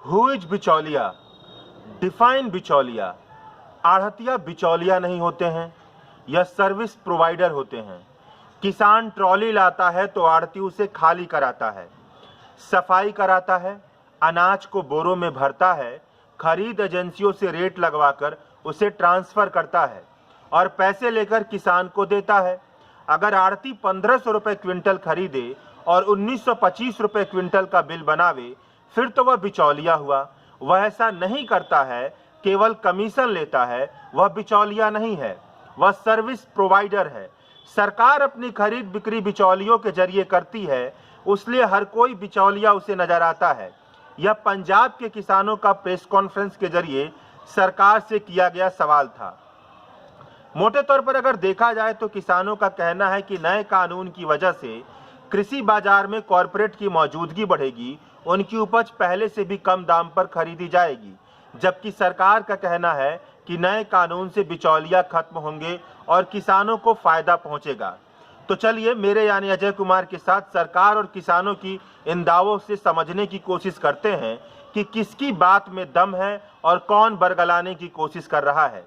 Who is बिचौलिया? Define बिचौलिया। आढ़तिया बिचौलिया नहीं होते हैं, यह सर्विस प्रोवाइडर होते हैं। किसान ट्रॉली लाता है तो आढ़ती उसे खाली कराता है, सफाई कराता है, अनाज को बोरों में भरता है, खरीद एजेंसियों से रेट लगवाकर उसे ट्रांसफर करता है और पैसे लेकर किसान को देता है। अगर आढ़ती 1500 रुपये क्विंटल खरीदे और 1925 रुपये क्विंटल का बिल बनावे, फिर तो वह बिचौलिया हुआ। वह ऐसा नहीं करता है, केवल कमीशन लेता है, वह बिचौलिया नहीं है, वह सर्विस प्रोवाइडर है। सरकार अपनी खरीद बिक्री बिचौलियों के जरिए करती है, उसलिए हर कोई बिचौलिया उसे नजर आता है। यह पंजाब के किसानों का प्रेस कॉन्फ्रेंस के जरिए सरकार से किया गया सवाल था। मोटे तौर पर अगर देखा जाए तो किसानों का कहना है कि नए कानून की वजह से कृषि बाजार में कॉरपोरेट की मौजूदगी बढ़ेगी, उनकी उपज पहले से भी कम दाम पर खरीदी जाएगी, जबकि सरकार का कहना है कि नए कानून से बिचौलिया खत्म होंगे और किसानों को फायदा पहुंचेगा। तो चलिए मेरे यानी अजय कुमार के साथ सरकार और किसानों की इन दावों से समझने की कोशिश करते हैं कि किसकी बात में दम है और कौन बरगलाने की कोशिश कर रहा है।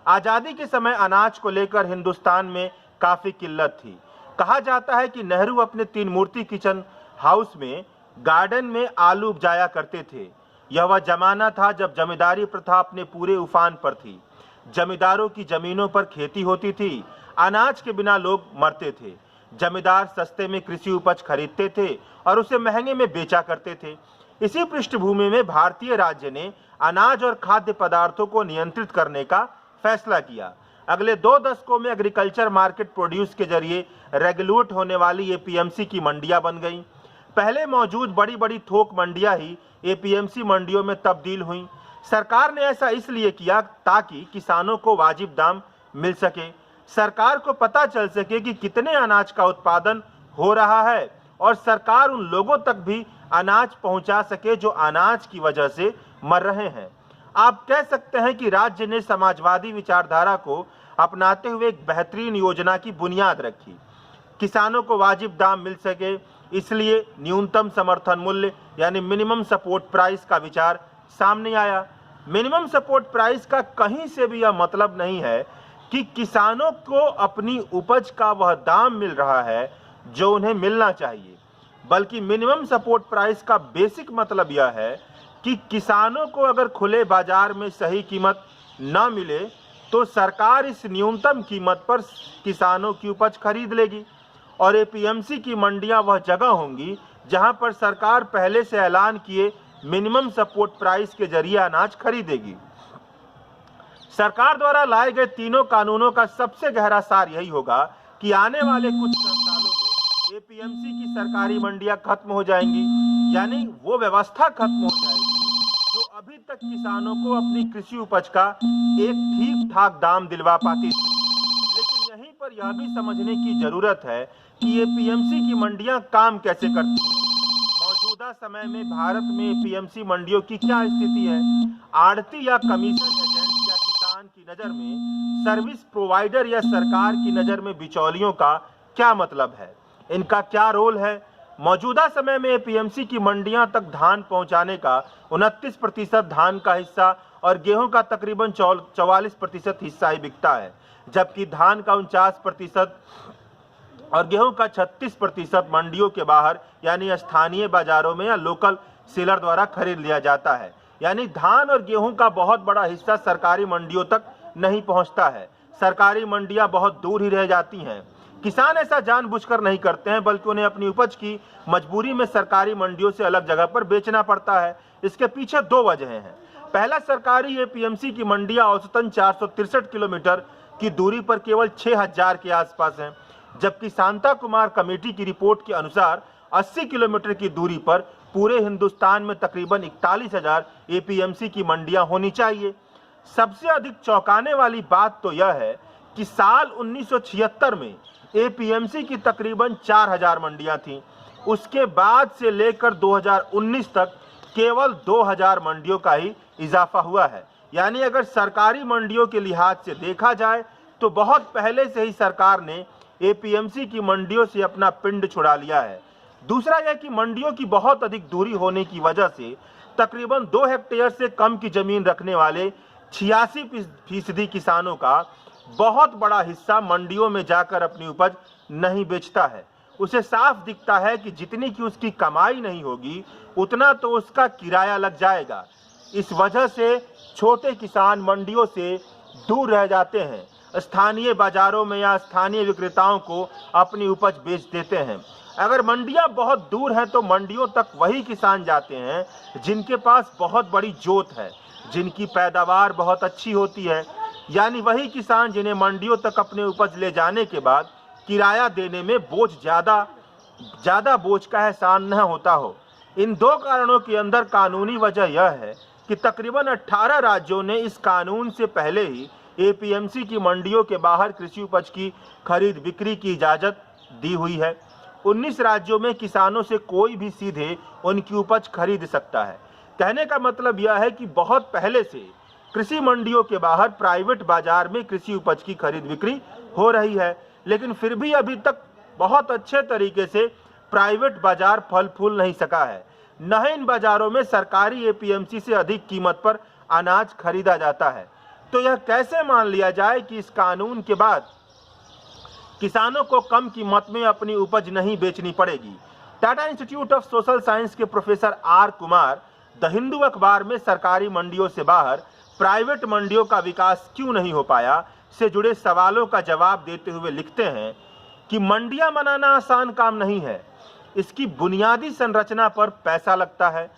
आज़ादी के समय अनाज को लेकर हिंदुस्तान में काफ़ी किल्लत थी। कहा जाता है कि नेहरू अपने 3 मूर्ति किचन हाउस में गार्डन में आलू उपजाया करते थे। यह वह जमाना था जब जमींदारी प्रथा अपने पूरे उफान पर थी। जमींदारों की जमीनों पर खेती होती थी, अनाज के बिना लोग मरते थे। जमींदार सस्ते में कृषि उपज खरीदते थे और उसे महंगे में बेचा करते थे। इसी पृष्ठभूमि में भारतीय राज्य ने अनाज और खाद्य पदार्थों को नियंत्रित करने का फैसला किया। अगले 2 दशकों में एग्रीकल्चर मार्केट प्रोड्यूस के जरिए रेगुलेट होने वाली एपीएमसी की मंडियां बन गईं। पहले मौजूद बड़ी बड़ी थोक मंडियां ही एपीएमसी मंडियों में तब्दील हुईं। सरकार ने ऐसा इसलिए किया ताकि किसानों को वाजिब दाम मिल सके, सरकार को पता चल सके कि कितने अनाज का उत्पादन हो रहा है और सरकार उन लोगों तक भी अनाज पहुंचा सके जो अनाज की वजह से मर रहे हैं। आप कह सकते हैं कि राज्य ने समाजवादी विचारधारा को अपनाते हुए एक बेहतरीन योजना की बुनियाद रखी। किसानों को वाजिब दाम मिल सके, इसलिए न्यूनतम समर्थन मूल्य यानी मिनिमम सपोर्ट प्राइस का विचार सामने आया। मिनिमम सपोर्ट प्राइस का कहीं से भी यह मतलब नहीं है कि किसानों को अपनी उपज का वह दाम मिल रहा है जो उन्हें मिलना चाहिए, बल्कि मिनिमम सपोर्ट प्राइस का बेसिक मतलब यह है कि किसानों को अगर खुले बाजार में सही कीमत न मिले तो सरकार इस न्यूनतम कीमत पर किसानों की उपज खरीद लेगी और एपीएमसी की मंडियां वह जगह होंगी जहां पर सरकार पहले से ऐलान किए मिनिमम सपोर्ट प्राइस के जरिए अनाज खरीदेगी। सरकार द्वारा लाए गए तीनों कानूनों का सबसे गहरा सार यही होगा कि आने वाले कुछ सालों में एपीएमसी की सरकारी मंडियां खत्म हो जाएंगी, यानी वो व्यवस्था खत्म हो जाएगी जो अभी तक किसानों को अपनी कृषि उपज का एक ठीक ठाक दाम दिलवा पाती थी। लेकिन यहीं पर यह भी समझने की जरूरत है कि एपीएमसी की मंडियां काम कैसे करती हैं। मौजूदा समय में भारत में एपीएमसी मंडियों की क्या स्थिति है? आढ़ती या कमीशन एजेंट या किसान की नजर में सर्विस प्रोवाइडर या सरकार की नजर में बिचौलियों का क्या मतलब है? इनका क्या रोल है? मौजूदा समय में एपीएमसी की मंडियां तक धान पहुंचाने का 29% धान का हिस्सा और गेहूं का तकरीबन 44% हिस्सा ही बिकता है, जबकि धान का 49% और गेहूं का 36% मंडियों के बाहर यानी स्थानीय बाजारों में या लोकल सेलर द्वारा खरीद लिया जाता है। यानी धान और गेहूं का बहुत बड़ा हिस्सा सरकारी मंडियों तक नहीं पहुंचता है। सरकारी मंडियां बहुत दूर ही रह जाती हैं। किसान ऐसा जानबूझकर नहीं करते हैं, बल्कि उन्हें अपनी उपज की मजबूरी में सरकारी मंडियों से अलग जगह पर बेचना पड़ता है। इसके पीछे 2 वजहें हैं। पहला, सरकारी एपीएमसी की मंडियां औसतन 463 किलोमीटर की दूरी पर केवल 6000 के आसपास हैं, जबकि शांता कुमार कमेटी की रिपोर्ट के अनुसार 80 किलोमीटर की दूरी पर पूरे हिंदुस्तान में तकरीबन 41,000 एपीएमसी की मंडियां होनी चाहिए। सबसे अधिक चौंकाने वाली बात तो यह है कि साल 1976 में एपीएमसी की तकरीबन 4000 मंडियां थीं। उसके बाद से लेकर 2019 तक केवल 2000 मंडियों का ही इजाफा हुआ है। यानी अगर सरकारी मंडियों के लिहाज से देखा जाए तो बहुत पहले से ही सरकार ने एपीएमसी की मंडियों से अपना पिंड छुड़ा लिया है। दूसरा यह कि मंडियों की बहुत अधिक दूरी होने की वजह से तकरीबन 2 हेक्टेयर से कम की जमीन रखने वाले 86% किसानों का बहुत बड़ा हिस्सा मंडियों में जाकर अपनी उपज नहीं बेचता है। उसे साफ दिखता है कि जितनी की उसकी कमाई नहीं होगी उतना तो उसका किराया लग जाएगा। इस वजह से छोटे किसान मंडियों से दूर रह जाते हैं, स्थानीय बाजारों में या स्थानीय विक्रेताओं को अपनी उपज बेच देते हैं। अगर मंडियां बहुत दूर हैं तो मंडियों तक वही किसान जाते हैं जिनके पास बहुत बड़ी जोत है, जिनकी पैदावार बहुत अच्छी होती है, यानी वही किसान जिन्हें मंडियों तक अपने उपज ले जाने के बाद किराया देने में ज़्यादा बोझ का एहसान न होता हो। इन 2 कारणों के अंदर कानूनी वजह यह है कि तकरीबन 18 राज्यों ने इस कानून से पहले ही एपीएमसी की मंडियों के बाहर कृषि उपज की खरीद बिक्री की इजाज़त दी हुई है। 19 राज्यों में किसानों से कोई भी सीधे उनकी उपज खरीद सकता है। कहने का मतलब यह है कि बहुत पहले से कृषि मंडियों के बाहर प्राइवेट बाजार में कृषि उपज की खरीद बिक्री हो रही है, लेकिन फिर भी अभी तक बहुत अच्छे तरीके से प्राइवेट बाजार फल फूल नहीं सका है। न ही इन बाजारों में सरकारी एपीएमसी से अधिक कीमत पर अनाज खरीदा जाता है। तो यह कैसे मान लिया जाए कि इस कानून के बाद किसानों को कम कीमत में अपनी उपज नहीं बेचनी पड़ेगी? Tata institute of social science के professor R Kumar the Hindu अखबार में सरकारी मंडियों से बाहर प्राइवेट मंडियों का विकास क्यों नहीं हो पाया से जुड़े सवालों का जवाब देते हुए लिखते हैं कि मंडियां बनाना आसान काम नहीं है। इसकी बुनियादी संरचना पर पैसा लगता है।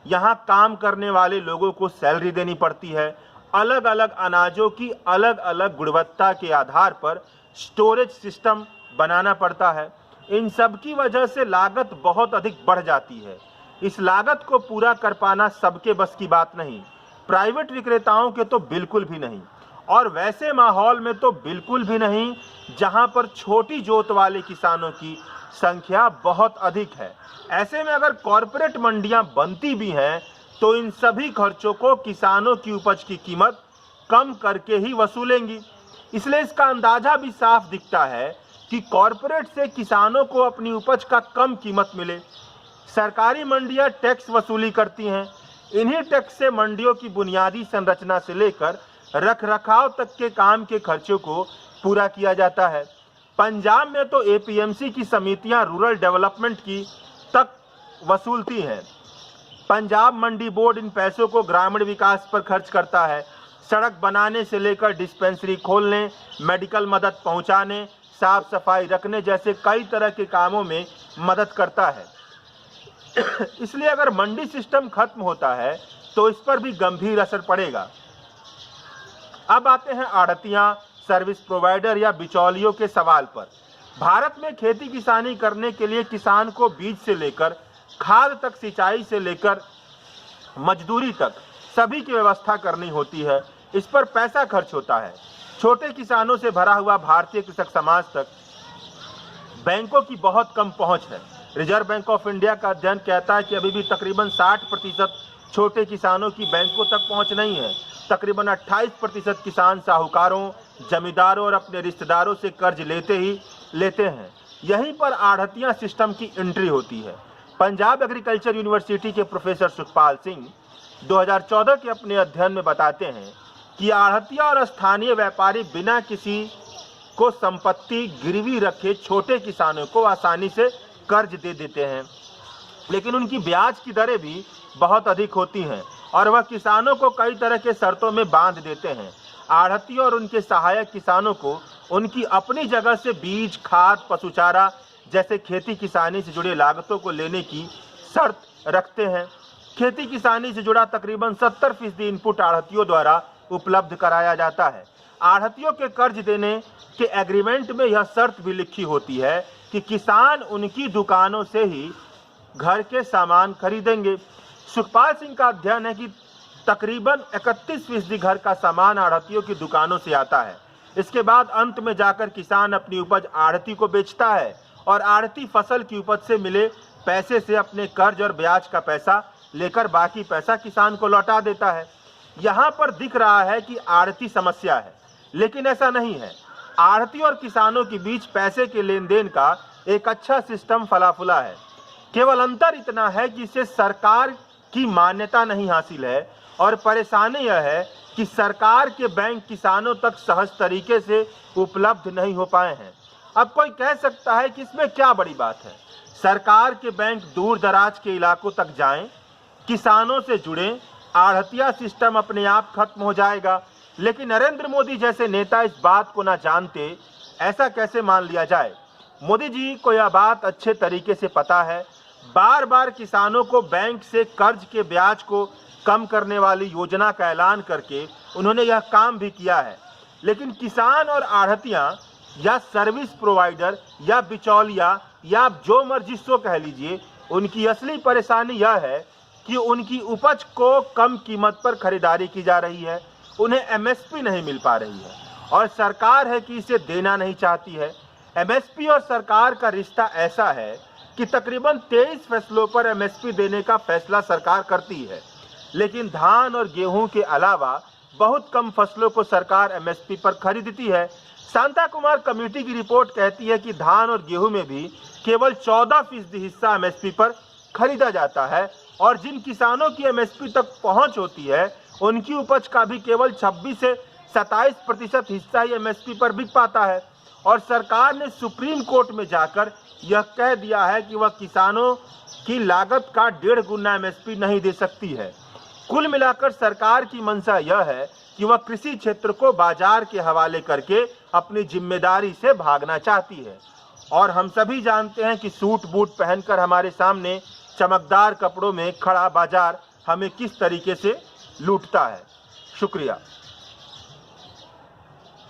यहाँ काम करने वाले लोगों को सैलरी देनी पड़ती है। अलग अलग अनाजों की अलग अलग गुणवत्ता के आधार पर स्टोरेज सिस्टम बनाना पड़ता है। इन सब की वजह से लागत बहुत अधिक बढ़ जाती है। इस लागत को पूरा कर पाना सबके बस की बात नहीं, प्राइवेट विक्रेताओं के तो बिल्कुल भी नहीं, और वैसे माहौल में तो बिल्कुल भी नहीं जहां पर छोटी जोत वाले किसानों की संख्या बहुत अधिक है। ऐसे में अगर कॉरपोरेट मंडियां बनती भी हैं तो इन सभी खर्चों को किसानों की उपज की कीमत कम करके ही वसूलेंगी। इसलिए इसका अंदाजा भी साफ दिखता है कि कॉरपोरेट से किसानों को अपनी उपज का कम कीमत मिले। सरकारी मंडियां टैक्स वसूली करती हैं। इन्हीं टैक्स से मंडियों की बुनियादी संरचना से लेकर रखरखाव तक के काम के खर्चों को पूरा किया जाता है। पंजाब में तो एपीएमसी की समितियां रूरल डेवलपमेंट की तक वसूलती हैं। पंजाब मंडी बोर्ड इन पैसों को ग्रामीण विकास पर खर्च करता है। सड़क बनाने से लेकर डिस्पेंसरी खोलने, मेडिकल मदद पहुंचाने, साफ सफाई रखने जैसे कई तरह के कामों में मदद करता है। इसलिए अगर मंडी सिस्टम खत्म होता है तो इस पर भी गंभीर असर पड़ेगा। अब आते हैं आड़तियां, सर्विस प्रोवाइडर या बिचौलियों के सवाल पर। भारत में खेती किसानी करने के लिए किसान को बीज से लेकर खाद तक, सिंचाई से लेकर मजदूरी तक सभी की व्यवस्था करनी होती है। इस पर पैसा खर्च होता है। छोटे किसानों से भरा हुआ भारतीय कृषक समाज तक बैंकों की बहुत कम पहुंच है। रिजर्व बैंक ऑफ इंडिया का अध्ययन कहता है कि अभी भी तकरीबन 60% छोटे किसानों की बैंकों तक पहुंच नहीं है। तकरीबन 28% किसान साहूकारों, जमींदारों और अपने रिश्तेदारों से कर्ज लेते हैं। यहीं पर आढ़तिया सिस्टम की एंट्री होती है। पंजाब एग्रीकल्चर यूनिवर्सिटी के प्रोफेसर सुखपाल सिंह 2014 के अपने अध्ययन में बताते हैं कि आढ़तिया और स्थानीय व्यापारी बिना किसी को संपत्ति गिरवी रखे छोटे किसानों को आसानी से कर्ज दे देते हैं, लेकिन उनकी ब्याज की दरें भी बहुत अधिक होती हैं और वह किसानों को कई तरह के शर्तों में बांध देते हैं। आढ़ती और उनके सहायक किसानों को उनकी अपनी जगह से बीज, खाद, पशुचारा जैसे खेती किसानी से जुड़े लागतों को लेने की शर्त रखते हैं। खेती किसानी से जुड़ा तकरीबन 70% इनपुट आढ़तियों द्वारा उपलब्ध कराया जाता है। आढ़तियों के कर्ज देने के एग्रीमेंट में यह शर्त भी लिखी होती है कि किसान उनकी दुकानों से ही घर के सामान खरीदेंगे। सुखपाल सिंह का अध्ययन है कि तकरीबन 31% घर का सामान आढ़तियों की दुकानों से आता है। इसके बाद अंत में जाकर किसान अपनी उपज आढ़ती को बेचता है और आढ़ती फसल की उपज से मिले पैसे से अपने कर्ज और ब्याज का पैसा लेकर बाकी पैसा किसान को लौटा देता है। यहाँ पर दिख रहा है कि आढ़ती समस्या है, लेकिन ऐसा नहीं है। आढ़ती और किसानों के बीच पैसे के लेन देन का एक अच्छा सिस्टम फला फूला है। केवल अंतर इतना है कि इसे सरकार की मान्यता नहीं हासिल है और परेशानी यह है कि सरकार के बैंक किसानों तक सहज तरीके से उपलब्ध नहीं हो पाए हैं। अब कोई कह सकता है कि इसमें क्या बड़ी बात है, सरकार के बैंक दूर दराज के इलाकों तक जाएं, किसानों से जुड़ें, आढ़तिया सिस्टम अपने आप खत्म हो जाएगा। लेकिन नरेंद्र मोदी जैसे नेता इस बात को ना जानते, ऐसा कैसे मान लिया जाए? मोदी जी को यह बात अच्छे तरीके से पता है। बार बार किसानों को बैंक से कर्ज के ब्याज को कम करने वाली योजना का ऐलान करके उन्होंने यह काम भी किया है। लेकिन किसान और आढ़तिया या सर्विस प्रोवाइडर या बिचौलिया या आप जो मर्जी सो कह लीजिए, उनकी असली परेशानी यह है कि उनकी उपज को कम कीमत पर खरीदारी की जा रही है, उन्हें एमएसपी नहीं मिल पा रही है और सरकार है कि इसे देना नहीं चाहती है। एमएसपी और सरकार का रिश्ता ऐसा है कि तकरीबन 23 फसलों पर एमएसपी देने का फैसला सरकार करती है, लेकिन धान और गेहूं के अलावा बहुत कम फसलों को सरकार एमएसपी पर खरीदती है। शांता कुमार कमेटी की रिपोर्ट कहती है कि धान और गेहूं में भी केवल 14% हिस्सा एमएसपी पर खरीदा जाता है और जिन किसानों की एमएसपी तक पहुंच होती है उनकी उपज का भी केवल 26 से 27% हिस्सा ही एमएसपी पर बिक पाता है। और सरकार ने सुप्रीम कोर्ट में जाकर यह कह दिया है कि वह किसानों की लागत का 1.5 गुना एमएसपी नहीं दे सकती है। कुल मिलाकर सरकार की मंशा यह है कि वह कृषि क्षेत्र को बाजार के हवाले करके अपनी जिम्मेदारी से भागना चाहती है। और हम सभी जानते हैं कि सूट बूट पहनकर हमारे सामने चमकदार कपड़ों में खड़ा बाजार हमें किस तरीके से लूटता है। शुक्रिया।